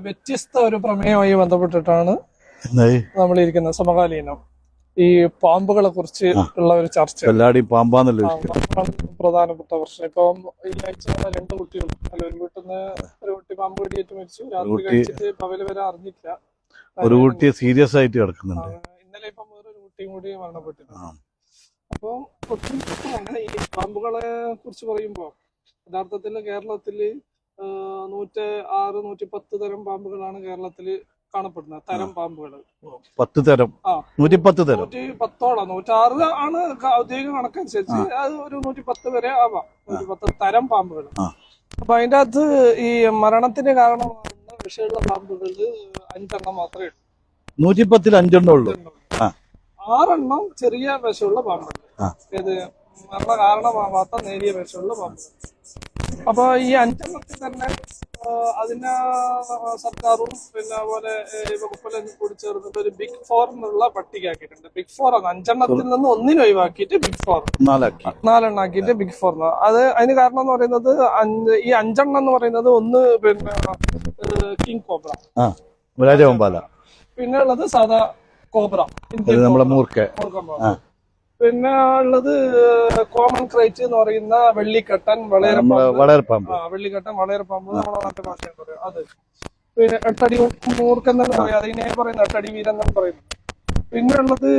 വ്യത്യസ്ത ഒരു പ്രമേയവുമായി ബന്ധപ്പെട്ടിട്ടാണ് നമ്മൾ ഇരിക്കുന്നത്. സമകാലീനം ഈ പാമ്പുകളെ കുറിച്ച് ഉള്ള ഒരു ചർച്ച. എല്ലാവരും പാമ്പാന്നല്ലോ പ്രധാനപ്പെട്ട പ്രശ്നം. ഇപ്പം ഈ ആഴ്ച 2 കുട്ടികൾ ഒരു വീട്ടിൽ നിന്ന് ഒരു കുട്ടി പാമ്പ് കടിയേറ്റ് മരിച്ചു. രാത്രി കഴിച്ചിട്ട് പകല് വരെ അറിഞ്ഞില്ല. ഒരു കുട്ടി സീരിയസ് ആയിട്ട് കിടക്കുന്നുണ്ട്. ഇന്നലെ ഇപ്പം വേറൊരു കുട്ടിയും കൂടി മരണപ്പെട്ടിട്ടുണ്ട്. അപ്പൊ ഈ പാമ്പുകളെ കുറിച്ച് പറയുമ്പോ യഥാർത്ഥത്തിൽ കേരളത്തില് 106, 110 തരം പാമ്പുകളാണ് കേരളത്തില് കാണപ്പെടുന്നത്. തരം പാമ്പുകൾ 10 തരം, 110 തരം, 110ഓളം. 106 ആണ് ഔദ്യോഗിക കണക്കനുസരിച്ച്. അത് ഒരു 110 വരെ ആവാം. 110 തരം പാമ്പുകൾ. അപ്പൊ അതിന്റെ അകത്ത് ഈ മരണത്തിന് കാരണമാകുന്ന വിഷയമുള്ള പാമ്പുകൾ 5 എണ്ണം മാത്രമേ ഉള്ളൂ. 110-ൽ 5 എണ്ണം ഉള്ളൂ. 6 എണ്ണം ചെറിയ വിഷമുള്ള പാമ്പുകൾ. ഏത് മരണ കാരണമാവാത്ത നേരിയ വിഷമുള്ള പാമ്പുകൾ. അപ്പൊ ഈ 5 എണ്ണത്തിൽ തന്നെ അതിന് സർക്കാരും പിന്നെ പോലെ വകുപ്പെല്ലാം കൂടി ചേർന്നിട്ട് ഒരു ബിഗ് 4 എന്നുള്ള പട്ടിക ആക്കിയിട്ടുണ്ട്. ബിഗ് 4 ആണ്. 5 എണ്ണത്തിൽ നിന്ന് 1 ഒഴിവാക്കിയിട്ട് ബിഗ് 4 4 ആക്കിയിട്ട് ബിഗ് 4. അത് അതിന് കാരണം എന്ന് പറയുന്നത് ഈ 5 എണ്ണം എന്ന് പറയുന്നത് ഒന്ന് പിന്നെ കിങ് കോബ്ര, പിന്നെ ഉള്ളത് സാധാ കോബ്ര, പിന്നെ ഉള്ളത് കോമൺ ക്രൈറ്റ് എന്ന് പറയുന്ന വെള്ളിക്കട്ടൻ വളയരപ്പാമ്പ്. വെള്ളിക്കട്ടൻ വളയരപ്പാമ്പ് നമ്മുടെ നാട്ടിൽ ഭാഷയിൽ പറയും. അത് പിന്നെ 8 അടി മൂർക്കൻ തന്നെ പറയാം. അതിനെ പറയുന്നത് 8 അടി വീരൻ എന്നാണ് പറയുന്നത്. പിന്നെ ഉള്ളത്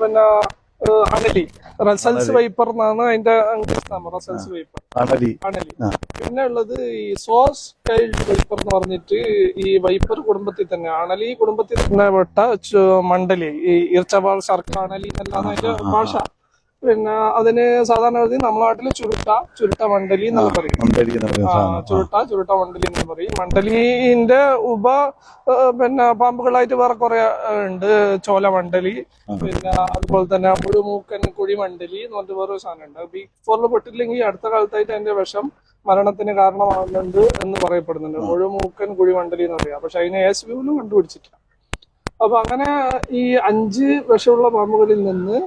പിന്നെ അണലി, റസൽസ് വൈപ്പർ എന്നാണ് അതിന്റെ നാമം. റസൽസ് വൈപ്പർ, അണലി. പിന്നെ ഉള്ളത് ഈ സോസ് ടൈൽഡ് വൈപ്പർ എന്ന് പറഞ്ഞിട്ട് ഈ വൈപ്പർ കുടുംബത്തിൽ തന്നെ, അണലി കുടുംബത്തിൽ തന്നെ പെട്ട മണ്ടലി, ഈ ഈർച്ചവാൾ ശർക്ക അണലി എന്നല്ലാതെ അതിന്റെ ഭാഷ. പിന്നെ അതിന് സാധാരണ നമ്മുടെ നാട്ടില് ചുരുട്ട മണ്ടലി എന്നൊക്കെ പറയും. ചുരുട്ട മണ്ടലി എന്ന് പറയും. മണ്ടലിന്റെ പിന്നെ പാമ്പുകളായിട്ട് വേറെ കുറെ ഉണ്ട്. ചോല മണ്ടലി, പിന്നെ അതുപോലെ തന്നെ മുഴുമൂക്കൻ കുഴിമണ്ടലി എന്ന് പറഞ്ഞിട്ട് വേറൊരു സാധനം ഉണ്ട്. ബിഗ് 4 പെട്ടില്ലെങ്കിൽ അടുത്ത കാലത്തായിട്ട് അതിന്റെ വിഷം മരണത്തിന് കാരണമാകുന്നുണ്ട് എന്ന് പറയപ്പെടുന്നുണ്ട്. മുഴുമൂക്കൻ കുഴിമണ്ടലി എന്ന് പറയാം. പക്ഷെ അതിനെ ASVയിലും കണ്ടുപിടിച്ചിട്ടില്ല. അപ്പൊ അങ്ങനെ ഈ 5 വിഷമുള്ള പാമ്പുകളിൽ നിന്ന്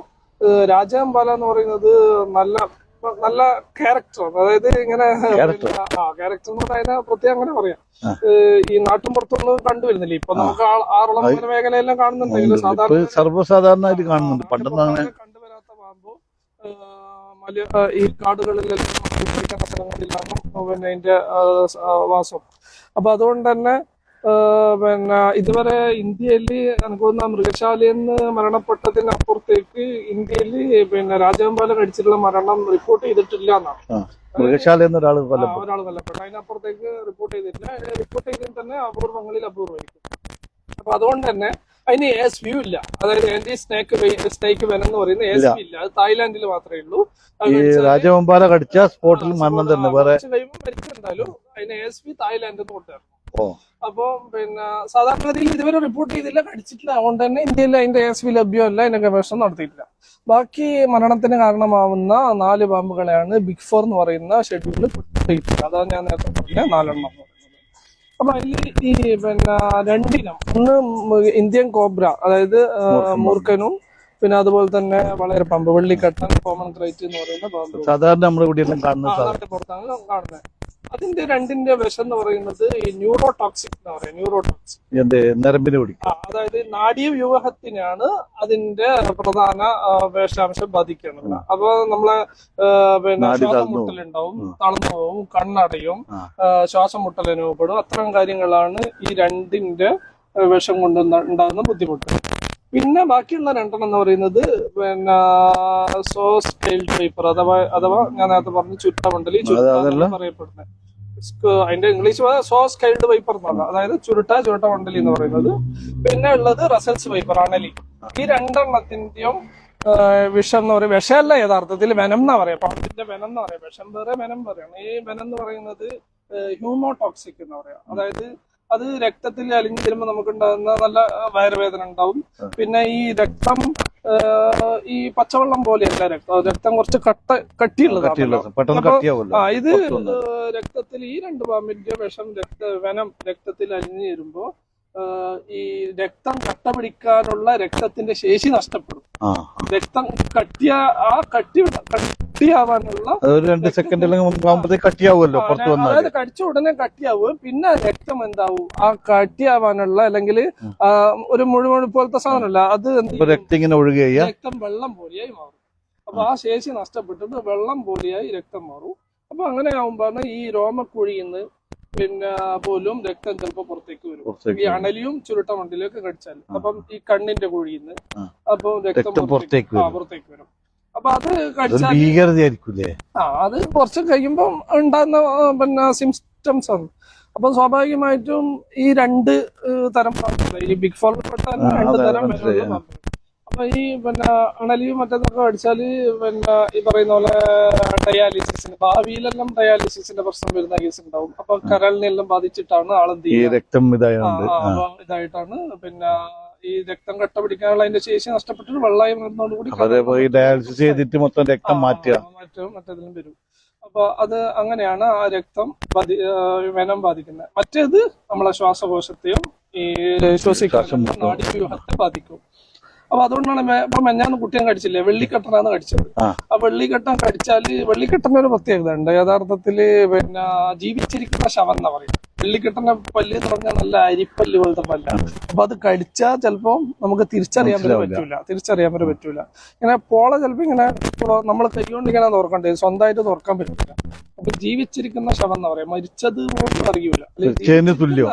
രാജവെമ്പാല എന്ന് പറയുന്നത് നല്ല ക്യാരക്ടർ. അതായത് ഇങ്ങനെ ക്യാരക്ടർ എന്ന് പറഞ്ഞാൽ പ്രത്യേകം അങ്ങനെ പറയാം. ഈ നാട്ടും പുറത്തൊന്നും കണ്ടുവരുന്നില്ല. ഇപ്പൊ നമുക്ക് ആറളം മേഖലയെല്ലാം കാണുന്നുണ്ടെങ്കിലും സർവ്വസാധാരണമായിട്ട് കാണുന്നുണ്ട്. കണ്ടുവരാത്ത പാമ്പ് ഈ കാടുകളിലെല്ലാം സ്ഥലങ്ങളിലാണ് പിന്നെ അതിന്റെ വാസം. അപ്പൊ അതുകൊണ്ട് തന്നെ പിന്നെ ഇതുവരെ ഇന്ത്യയിൽ എനിക്ക് തോന്നുന്ന മൃഗശാലയെന്ന് മരണപ്പെട്ടതിനപ്പുറത്തേക്ക് ഇന്ത്യയിൽ പിന്നെ രാജവെമ്പാല കടിച്ചിട്ടുള്ള മരണം റിപ്പോർട്ട് ചെയ്തിട്ടില്ല എന്നാണ്. മൃഗശാല ഒരാൾ കൊല്ലപ്പെട്ടു. അതിനപ്പുറത്തേക്ക് റിപ്പോർട്ട് ചെയ്തിട്ടില്ല. റിപ്പോർട്ട് ചെയ്തതിൽ തന്നെ അപൂർവങ്ങളിൽ അപൂർവമായിരിക്കും. അപ്പൊ അതുകൊണ്ട് തന്നെ അതിന് ASV ഇല്ല. അതായത് ആന്റി സ്നേക്ക് വെനം എന്ന് പറയുന്ന ASV ഇല്ല. അത് തായ്ലാന്റിൽ മാത്രമേ ഉള്ളൂ. രാജവെമ്പാല കടിച്ച സ്പോട്ടിൽ മരണം തന്നെ മരിച്ചിട്ടുണ്ടാലും അതിന് ASV തായ്ലാന്റ് കൊണ്ടുവരണം. അപ്പൊ പിന്നെ സാധാരണഗതിയിൽ ഇതുവരെ റിപ്പോർട്ട് ചെയ്തില്ല, കടിച്ചിട്ടില്ല. അതുകൊണ്ട് തന്നെ ഇന്ത്യയിൽ അതിന്റെ ASV ലഭ്യമല്ല, അതിന്റെ ഗവേഷണം നടത്തിയിട്ടില്ല. ബാക്കി മരണത്തിന് കാരണമാവുന്ന 4 പാമ്പുകളെയാണ് ബിഗ് 4 എന്ന് പറയുന്ന ഷെഡ്യൂളിൽ പെടുത്തിയിട്ടില്ല. അതാണ് ഞാൻ നേരത്തെ പറഞ്ഞ 4 എണ്ണം. അപ്പൊ അതിൽ ഈ പിന്നെ 2 ഇനം, ഒന്ന് ഇന്ത്യൻ കോബ്ര, അതായത് മൂർഖനും, പിന്നെ അതുപോലെ തന്നെ വളരെ പാമ്പ് വെള്ളിക്കട്ടൻ, കോമൺ ക്രൈറ്റ് എന്ന് പറയുന്ന പാമ്പ് സാധാരണ നമ്മുടെ പുറത്താണ് കാണുന്നത്. അതിന്റെ 2ന്റെ വിഷം എന്ന് പറയുന്നത് ഈ ന്യൂറോടോക്സിക് എന്ന് പറയും. ന്യൂറോടോക്സിക് അതായത് നാഡീവ്യൂഹത്തിനാണ് അതിന്റെ പ്രധാന വിഷാംശം ബാധിക്കുന്നത്. അപ്പൊ നമ്മളെ പിന്നെ ശ്വാസം മുട്ടലുണ്ടാവും, തളർന്നു പോവും, കണ്ണടയും, ശ്വാസം മുട്ടൽ അനുഭവപ്പെടും. അത്തരം കാര്യങ്ങളാണ് ഈ 2ന്റെ വിഷം കൊണ്ട് ഉണ്ടാകുന്ന ബുദ്ധിമുട്ട്. പിന്നെ ബാക്കിയുള്ള 2 എന്ന് പറയുന്നത് പിന്നെ സോസ് ടൈൽഡ് വൈപ്പർ അഥവാ ഞാൻ നേരത്തെ പറഞ്ഞ ചുരുട്ടമണ്ടലി പറയപ്പെടുന്നത്. അതിന്റെ ഇംഗ്ലീഷ് സോസ് ടൈൽഡ് വൈപ്പർ എന്നാണ്. അതായത് ചുരുട്ട മണ്ടലി എന്ന് പറയുന്നത്. പിന്നെ ഉള്ളത് റസൽസ് വൈപ്പർ, അണലി. ഈ 2 എണ്ണത്തിന്റെയും വിഷം എന്ന് പറയും. വിഷമല്ല, യഥാർത്ഥത്തിൽ വെനം എന്നാ പറയാം. പാമ്പിന്റെ വെനം എന്ന് പറയാം. വിഷം വേറെ, വെനം പറയണം. ഈ വെനം എന്ന് പറയുന്നത് ഹ്യൂമോടോക്സിക് എന്ന് പറയാം. അതായത് അത് രക്തത്തിൽ അലിഞ്ഞു തരുമ്പോൾ നമുക്കുണ്ടാകുന്ന നല്ല വയറുവേദന ഉണ്ടാവും. പിന്നെ ഈ രക്തം ഈ പച്ചവെള്ളം പോലെയല്ല രക്തം കുറച്ച് കട്ടിയുള്ളതാണ്. ഇത് രക്തത്തിൽ ഈ 2 പാമ്പിന്റെ വിഷം വെനം രക്തത്തിൽ അലിഞ്ഞു വരുമ്പോ ഈ രക്തം കട്ട പിടിക്കാനുള്ള രക്തത്തിന്റെ ശേഷി നഷ്ടപ്പെടും. രക്തം കട്ടിയാവാനുള്ള ഒരു 2 സെക്കൻഡ് ആകുമ്പോഴത്തേക്ക് കട്ടിയാവുമല്ലോ പുറത്ത് വന്നാൽ. അതായത് കടിച്ച ഉടനെ കട്ടിയാവും. പിന്നെ രക്തം എന്താവും, ആ കട്ടിയാവാനുള്ള അല്ലെങ്കിൽ ഒരു മുഴുവൻ പോലത്തെ സാധനമല്ല, അത് രക്തം ഇങ്ങനെ ഒഴുകുകയാ, രക്തം വെള്ളം പോലെയായി മാറും. അപ്പൊ ആ ശേഷി നഷ്ടപ്പെട്ടിട്ട് വെള്ളം പോലെയായി രക്തം മാറും. അപ്പൊ അങ്ങനെ ആവുമ്പോഴാണ് ഈ രോമക്കുഴിന്ന് പിന്നെ പോലും രക്തം ചിലപ്പോ പുറത്തേക്ക് വരും. ഈ അണലിയും ചുരുട്ടമണ്ടിലേക്ക് കടിച്ചാൽ അപ്പം ഈ കണ്ണിന്റെ കുഴിന്ന് അപ്പൊ രക്തം പുറത്തേക്ക് വരും. അപ്പൊ അത് കടിച്ചാൽ അത് കുറച്ച് കഴിയുമ്പോ ഉണ്ടാകുന്ന പിന്നെ സിംറ്റംസ് ആണ്. അപ്പൊ സ്വാഭാവികമായിട്ടും ഈ 2 തരം പാമ്പുകൾ, ഈ ബിഗ് ഫോറിൽ പെട്ട 2 തരം പാമ്പുകൾ. അപ്പൊ ഈ പിന്നെ അണലിയും മറ്റേതൊക്കെ അടിച്ചാല് പിന്നെ ഈ പറയുന്ന പോലെ ഡയാലിസിസിന് ഭാവിയിലെല്ലാം ഡയാലിസിസിന്റെ പ്രശ്നം വരുന്ന കേസ് ഉണ്ടാവും. അപ്പൊ കരളിനെല്ലാം ബാധിച്ചിട്ടാണ് ആളെന്ത് രക്തം ഇതായിട്ടാണ് പിന്നെ ഈ രക്തം കട്ട പിടിക്കാനുള്ള അതിന്റെ ശേഷി നഷ്ടപ്പെട്ടിട്ട് വെള്ളമായി വരുന്നതോടുകൂടി ഡയാലിസിസ് ചെയ്തിട്ട് മൊത്തം രക്തം മറ്റേതിലും വരും. അപ്പൊ അത് അങ്ങനെയാണ് ആ രക്തം വെനം ബാധിക്കുന്നത്. മറ്റേത് നമ്മളെ ശ്വാസകോശത്തെയും ഈ ശ്വസിക്കുന്ന നാഡീവ്യൂഹത്തെ ബാധിക്കും. അപ്പൊ അതുകൊണ്ടാണ് ഇപ്പൊ മെഞ്ഞാന്ന് കുട്ടിയെ കടിച്ചില്ലേ, വെള്ളിക്കെട്ടനാണ് കടിച്ചത്. ആ വെള്ളിക്കെട്ടൻ കടിച്ചാല് വെള്ളിക്കെട്ടന്റെ ഒരു പ്രത്യേകത ഉണ്ട്. യഥാർത്ഥത്തില് പിന്നെ ജീവിച്ചിരിക്കുന്ന ശവം എന്നാ പറയും. വെള്ളിക്കെട്ടന്റെ പല്ല് എന്ന് പറഞ്ഞാൽ നല്ല അരിപ്പല്ല് പോലത്തെ പല്ലാണ്. അപ്പൊ അത് കടിച്ചാൽ ചിലപ്പോ നമുക്ക് തിരിച്ചറിയാൻ പറ്റൂല. ഇങ്ങനെ പോള ചിലപ്പോ ഇങ്ങനെ നമ്മൾ കൈകൊണ്ട് ഇങ്ങനെ തുറക്കണ്ടേ, സ്വന്തമായിട്ട് തുറക്കാൻ പറ്റില്ല. അപ്പൊ ജീവിച്ചിരിക്കുന്ന ശവം എന്ന് പറയാം. മരിച്ചത് പോലും അറിയൂല,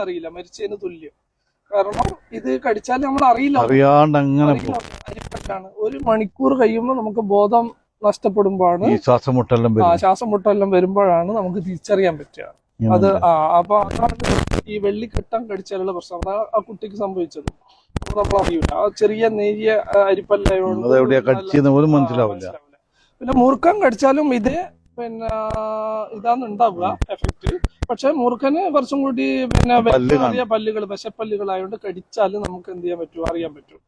അറിയില്ല, മരിച്ചതിന് തുല്യം. കാരണം ഇത് കടിച്ചാൽ നമ്മൾ അറിയില്ല. അരിപ്പല്ലാണ്. 1 മണിക്കൂർ കഴിയുമ്പോൾ നമുക്ക് ബോധം നഷ്ടപ്പെടുമ്പോഴാണ് ശ്വാസമുട്ടെല്ലാം വരുമ്പോഴാണ് നമുക്ക് തിരിച്ചറിയാൻ പറ്റുക. അത് അപ്പൊ അതാണ് ഈ വെള്ളിക്കെട്ടം കടിച്ചാലുള്ള പ്രശ്നം. അതാണ് ആ കുട്ടിക്ക് സംഭവിച്ചത്. നമ്മൾ അറിയില്ല, ആ ചെറിയ നേരിയ അരിപ്പല്ലായോണ്ട് മനസ്സിലാവില്ല. പിന്നെ മൂർഖം കടിച്ചാലും ഇതേ പിന്നെ ഇതാണ് ഉണ്ടാവുക എഫക്ട്. പക്ഷെ മൂർഖന് കുറച്ചും കൂടി പിന്നെ വലിയ പല്ലുകൾ, വിശപ്പല്ലുകളായോണ്ട് കടിച്ചാൽ നമുക്ക് എന്ത് ചെയ്യാൻ പറ്റും, അറിയാൻ പറ്റും.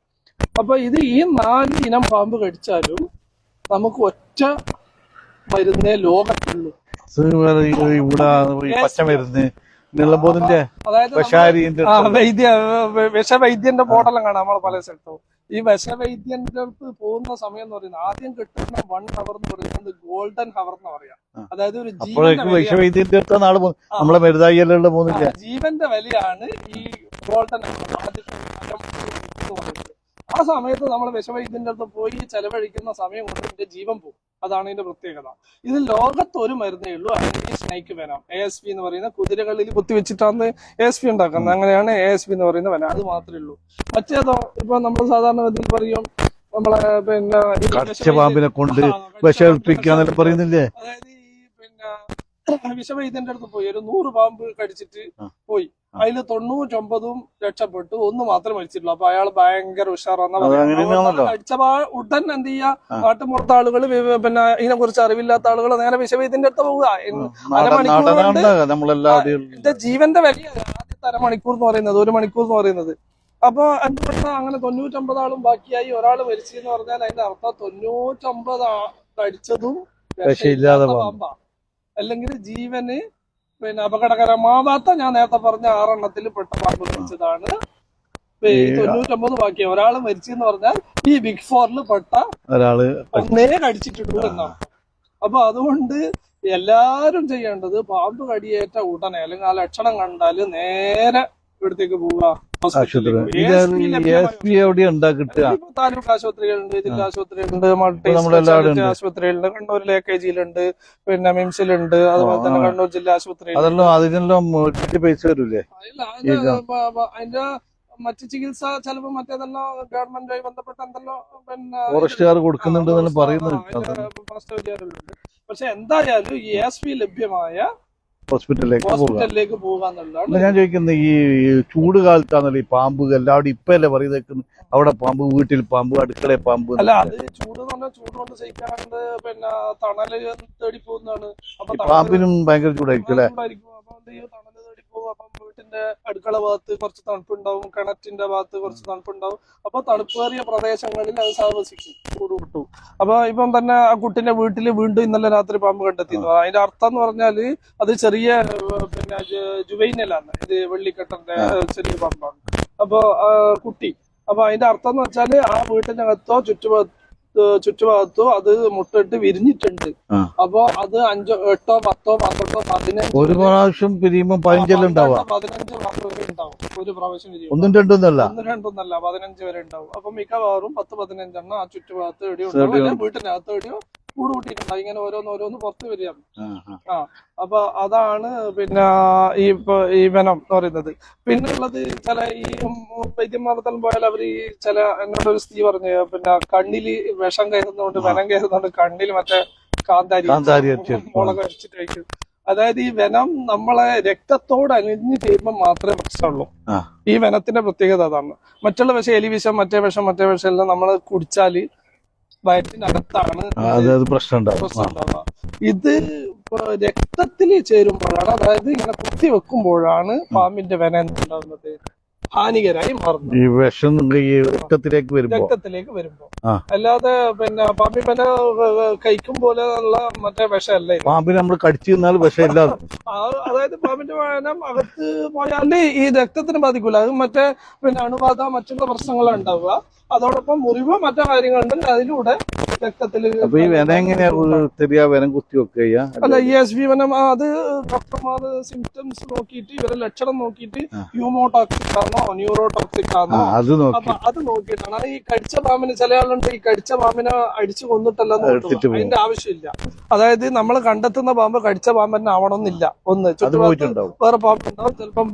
അപ്പൊ ഇത് ഈ 4 ഇനം പാമ്പ് കടിച്ചാലും നമുക്ക് ഒറ്റ മരുന്നേ ലോകത്തുള്ളൂ. അതായത് വിഷവൈദ്യന്റെ മോഡലും കാണാം നമ്മളെ പല സ്ഥലത്തും. ഈ വിഷവൈദ്യന്റെ അടുത്ത് പോകുന്ന സമയം എന്ന് പറയുന്നത് ആദ്യം കിട്ടുന്ന 1 അവർ എന്ന് പറയുന്നത് ഗോൾഡൻ ഹവർ എന്ന് പറയാം. അതായത് ഒരു ജീവന്റെ വിലയാണ് ഈ ഗോൾഡൻ ഹവർ. ആ സമയത്ത് നമ്മൾ വിഷവൈദ്യന്റെ അടുത്ത് പോയി ചെലവഴിക്കുന്ന സമയം കൊണ്ട് എന്റെ ജീവൻ പോകും. അതാണ് ഇതിന്റെ പ്രത്യേകത. ഇത് ലോകത്ത് ഒരു മരുന്നേ ഉള്ളൂ, ആന്റി സ്നേക്ക് വെനം. ASP എന്ന് പറയുന്ന കുതിരകളിൽ കുത്തിവെച്ചിട്ടാണ് ASP ഉണ്ടാക്കുന്നത്. അങ്ങനെയാണ് ASP എന്ന് പറയുന്ന വെനം. അത് മാത്രമേ ഉള്ളൂ. മറ്റേതോ ഇപ്പൊ നമ്മൾ സാധാരണ ഗതിയിൽ പറയും നമ്മളെ പിന്നെ പാമ്പിനെ കൊണ്ട് വിഷമിപ്പിക്കാന്നൊക്കെ പറയുന്നില്ലേ. അതായത് ഈ പിന്നെ വിഷവൈദ്യന്റെ അടുത്ത് പോയി ഒരു 100 പാമ്പ് കടിച്ചിട്ട് പോയി, അതിൽ 99 രക്ഷപ്പെട്ടു, 1 മാത്രമേ മരിച്ചിട്ടുള്ളൂ. അപ്പൊ അയാൾ ഭയങ്കര ഉഷാറാന്ന കടിച്ച ഉടൻ എന്ത് ചെയ്യാ, നാട്ടുമ്പുറത്തെ ആളുകൾ പിന്നെ ഇതിനെ കുറിച്ച് അറിവില്ലാത്ത ആളുകൾ നേരെ വിഷവൈദ്യന്റെ അടുത്ത് പോവുക. എന്റെ ജീവന്റെ വലിയ ആദ്യത്തെ അരമണിക്കൂർ എന്ന് പറയുന്നത്, 1 മണിക്കൂർ എന്ന് പറയുന്നത്. അപ്പൊ എന്തുകൊണ്ടാ അങ്ങനെ 99 ആളും ബാക്കിയായി ഒരാൾ മരിച്ചു എന്ന് പറഞ്ഞാൽ അതിന്റെ അർത്ഥം 99 കടിച്ചതും പാമ്പാ. അല്ലെങ്കിൽ ജീവന് പിന്നെ അപകടകരമാവാത്ത ഞാൻ നേരത്തെ പറഞ്ഞ 6 എണ്ണത്തിൽ പെട്ട പാമ്പ് കടിച്ചതാണ് 99 ബാക്കി. ഒരാൾ മരിച്ചെന്ന് പറഞ്ഞാൽ ഈ ബിഗ് ഫോറിൽ പെട്ട ഒന്നേ കടിച്ചിട്ടുള്ളൂ എന്നാണ്. അപ്പൊ അതുകൊണ്ട് എല്ലാരും ചെയ്യേണ്ടത് പാമ്പ് കടിയേറ്റ ഉടനെ അല്ലെങ്കിൽ ആ ലക്ഷണം കണ്ടാല് നേരെ ഇവിടത്തേക്ക് പോവുക. താലൂക്ക് ആശുപത്രികളുണ്ട്, ജില്ലാ ആശുപത്രികളുണ്ട്, മൾട്ടി സ്പെഷ്യാലിറ്റി ആശുപത്രികളുണ്ട്, കണ്ണൂർ LKG-ലുണ്ട്, പിന്നെ മിംസിലുണ്ട്, അതുപോലെ തന്നെ കണ്ണൂർ ജില്ലാ ആശുപത്രി. അതിന്റെ മറ്റു ചികിത്സ ചിലപ്പോൾ മറ്റേതെല്ലാം ഗവൺമെന്റുമായി ബന്ധപ്പെട്ട എന്തെല്ലോ പിന്നെ ഫോറസ്റ്റുകാർ കൊടുക്കുന്നുണ്ട് പറയുന്നുണ്ട്. പക്ഷെ എന്തായാലും ഈ ASP ലഭ്യമായ ഹോസ്പിറ്റലിലേക്ക് പോകാന്നുള്ളതാണ് ഞാൻ ചോദിക്കുന്നത്. ഈ ചൂട് കാലത്താണല്ലോ ഈ പാമ്പ് എല്ലാവരും ഇപ്പൊ അല്ലേ പറയുന്നത്, അവിടെ പാമ്പ്, വീട്ടിൽ പാമ്പ്, അടുക്കളയിൽ പാമ്പ്. അല്ല, അത് ചൂട് ചൂട് കൊണ്ട് സഹിക്കാണ്ട് പിന്നെ തണല് തേടി പോകുന്നതാണ്. പാമ്പിനും ഭയങ്കര ചൂടായിരിക്കും അല്ലെ. അപ്പൊ തണല് തേടി പോകും. അപ്പം വീട്ടിന്റെ അടുക്കള ഭാഗത്ത് കുറച്ച് തണുപ്പുണ്ടാവും, കിണറ്റിന്റെ ഭാഗത്ത് കുറച്ച് തണുപ്പുണ്ടാവും. അപ്പൊ തണുപ്പേറിയ പ്രദേശങ്ങളിൽ അത് താമസിക്കും, ചൂട് കിട്ടും. അപ്പൊ ഇപ്പം തന്നെ ആ കുട്ടിന്റെ വീട്ടില് വീണ്ടും ഇന്നലെ രാത്രി പാമ്പ് കണ്ടെത്തി. അതിന്റെ അർത്ഥം എന്ന് പറഞ്ഞാല് അത് ചെറിയ പിന്നെ ജുവൈനലാണ്, ഇത് വെള്ളിക്കെട്ടന്റെ ചെറിയ പാമ്പാണ്. അപ്പൊ കുട്ടി. അപ്പൊ അതിന്റെ അർത്ഥം എന്ന് വെച്ചാല് ആ വീട്ടിനകത്തോ ചുറ്റുഭാഗത്തോ അത് മുട്ടിട്ട് വിരിഞ്ഞിട്ടുണ്ട്. അപ്പൊ അത് 5, 8, 10, 12, 15 ഒരു പ്രാവശ്യം പിരിയുമ്പോ 15 ഉണ്ടാവാം. 15 വരെ ഉണ്ടാവും ഒരു പ്രാവശ്യം വിരിയുമ്പോൾ. 1, 2 ഒന്നല്ല, 15 വരെ ഉണ്ടാവും. അപ്പൊ മിക്കവാറും 10-15 ആ ചുറ്റുഭാഗത്ത് എവിടെയോ ഉണ്ടാവും, വീട്ടിനകത്ത് എവിടെയോ കൂട് കൂട്ടിയിട്ടുണ്ടാവും. ഇങ്ങനെ ഓരോന്ന് പുറത്ത് വരികയാണ്. അപ്പൊ അതാണ് പിന്നെ ഈ വനം എന്ന് പറയുന്നത്. പിന്നുള്ളത് ചില ഈ വൈദ്യന്മാർത്തം പോയാൽ അവര് ഈ ചില എന്നോടൊരു സ്ത്രീ പറഞ്ഞു, പിന്നെ കണ്ണില് വിഷം കയറുന്നതുകൊണ്ട്, വനം കയറുന്നതുകൊണ്ട് കണ്ണിൽ മറ്റേ കാന്താരി മുളക് അടിച്ചിട്ട് കഴിക്കും. അതായത് ഈ വനം നമ്മളെ രക്തത്തോട് അലിഞ്ഞു ചെയ്യുമ്പോൾ മാത്രമേ പ്രശ്നമുള്ളൂ. ഈ വനത്തിന്റെ പ്രത്യേകത അതാണ്. മറ്റുള്ള വിഷം, എലി വിഷം, മറ്റേ വിഷം എല്ലാം നമ്മൾ കുടിച്ചാല് വയറ്റിനകത്താണ് പ്രശ്നം ഉണ്ടാവുക. ഇത് രക്തത്തിൽ ചേരുമ്പോഴാണ്, അതായത് ഇങ്ങനെ കുത്തി വെക്കുമ്പോഴാണ് പാമ്പിന്റെ വന എന്തുണ്ടാകുന്നത്, ഹാനികരായി മാറുന്നത്. ഈ വിഷം രക്തത്തിലേക്ക് വരുമ്പോ അല്ലാതെ പിന്നെ പാമ്പി വന കഴിക്കും പോലെ ഉള്ള മറ്റേ വിഷമല്ല. പാമ്പിനെ നമ്മൾ കടിച്ചു തിന്നാൽ വിഷമില്ല. അതായത് പാമ്പിന്റെ വനം അകത്ത് പോയാല് ഈ രക്തത്തിന് ബാധിക്കൂല. അത് മറ്റേ പിന്നെ അണുബാധ, മറ്റുള്ള പ്രശ്നങ്ങളാണ് ഉണ്ടാവുക. അതോടൊപ്പം മുറിവ്, മറ്റു കാര്യങ്ങളുണ്ട്. അതിലൂടെ രക്തത്തില് വനം കുത്തി വെക്കുക അല്ല, ESV വനം. അത് ഡോക്ടർമാർ സിംറ്റംസ് നോക്കിയിട്ട്, ഇവരെ ലക്ഷണം നോക്കിയിട്ട് ഹ്യൂമോടോക്സിക് ആണോ ന്യൂറോടോക്സിക് ആണോ അപ്പൊ അത് നോക്കിയിട്ടാണ്. ഈ കടിച്ച പാമ്പിന് ചില ആളുണ്ട് ഈ കടിച്ച പാമ്പിനെ അടിച്ചു കൊന്നിട്ടല്ല, അതിന്റെ ആവശ്യമില്ല. അതായത് നമ്മൾ കണ്ടെത്തുന്ന പാമ്പ് കടിച്ച പാമ്പ് തന്നെ ആവണമെന്നില്ല. ഒന്ന് ചുറ്റുപാട് വേറെ പാമ്പുണ്ടാവും, ചിലപ്പം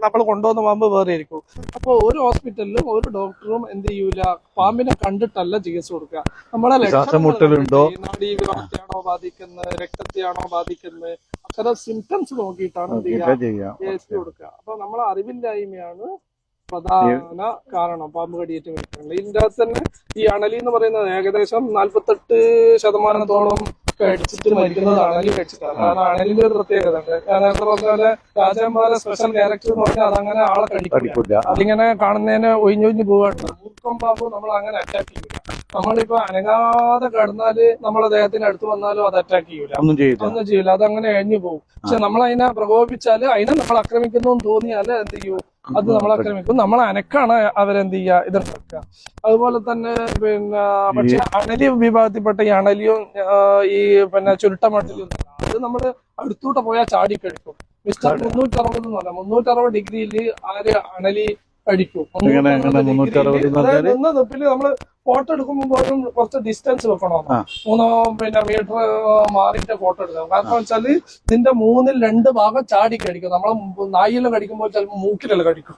നമ്മൾ കൊണ്ടുവന്ന പാമ്പ് വേറെ ആയിരിക്കും. അപ്പൊ ഒരു ഹോസ്പിറ്റലിലും ഒരു ഡോക്ടറും എന്ത് ചെയ്യൂല, പാമ്പിനെ കണ്ടിട്ടല്ല ചികിത്സ കൊടുക്കുക. നമ്മളെ ശ്വാസമുട്ടലുണ്ടോ, നാഡീവ്യൂഹത്തെയാണോ ബാധിക്കുന്നത്, രക്തത്തെയാണോ ബാധിക്കുന്നത്, അത്തരം സിംറ്റംസ് നോക്കിയിട്ടാണ് കൊടുക്കുക. അപ്പൊ നമ്മളെ അറിവില്ലായ്മയാണ് പ്രധാന കാരണം പാമ്പ് കടിയേറ്റ് മരിക്കുന്നത്. ഇതിന്റെ അകത്ത് തന്നെ ഈ അണലി എന്ന് പറയുന്നത് ഏകദേശം 48% കടിച്ചിട്ട് മരിക്കുന്നത് അണലി കടിച്ചിട്ടാണ്. കാരണം അണലിന്റെ ഒരു പ്രത്യേകത ഉണ്ട്. നേരത്തെ പറഞ്ഞ പോലെ രാജാമാരെ സ്പെഷ്യൽ ക്യാരക്ടർ എന്ന് പറഞ്ഞാൽ അതങ്ങനെ ആളെ കടിക്കില്ല. അതിങ്ങനെ കാണുന്നതിന് ഒഴിഞ്ഞൊഴിഞ്ഞ് പോകാറുണ്ട്. മൂർക്കം പാമ്പ് നമ്മൾ അങ്ങനെ അറ്റാക്ക് ചെയ്യില്ല. നമ്മളിപ്പോ അനങ്ങാതെ കിടന്നാല് നമ്മളെ ദേഹത്തിന് അടുത്ത് വന്നാലും അത് അറ്റാക്ക് ചെയ്യൂല, ഒന്നും ചെയ്യില്ല. അതങ്ങനെ എഴിഞ്ഞു പോകും. പക്ഷെ നമ്മളതിനെ പ്രകോപിച്ചാല്, അതിനെ നമ്മൾ ആക്രമിക്കുന്നു എന്ന് തോന്നിയാല് എന്ത് ചെയ്യൂ, അത് നമ്മൾ ആക്രമിക്കും. നമ്മളെ അനക്കാണ് അവരെന്ത് ചെയ്യുക, ഇതുണ്ടാക്കുക. അതുപോലെ തന്നെ പിന്നെ പക്ഷെ അണലി വിഭാഗത്തിൽപ്പെട്ട ഈ അണലിയും ഈ പിന്നെ ചുരുട്ടമട്ടലിയും അത് നമ്മള് അടുത്തൂടെ പോയാൽ ചാടിക്കടിക്കും. മിസ്റ്റർ 360 എന്ന് പറഞ്ഞാൽ 360 ഡിഗ്രിയിൽ ആര് അണലി അടിക്കും. നിന്ന് നിപ്പില് നമ്മള് ഫോട്ടോ എടുക്കുമ്പോഴും കുറച്ച് ഡിസ്റ്റൻസ് വെക്കണം. 3 മീറ്റർ മാറിയിട്ട് ഫോട്ടോ എടുക്കണം. കാരണം വെച്ചാല് ഇതിന്റെ 2 ഭാഗം ചാടി കടിക്കും. നമ്മളെ നായിലും കടിക്കുമ്പോൾ ചിലപ്പോൾ മൂക്കിലെല്ലാം കടിക്കും.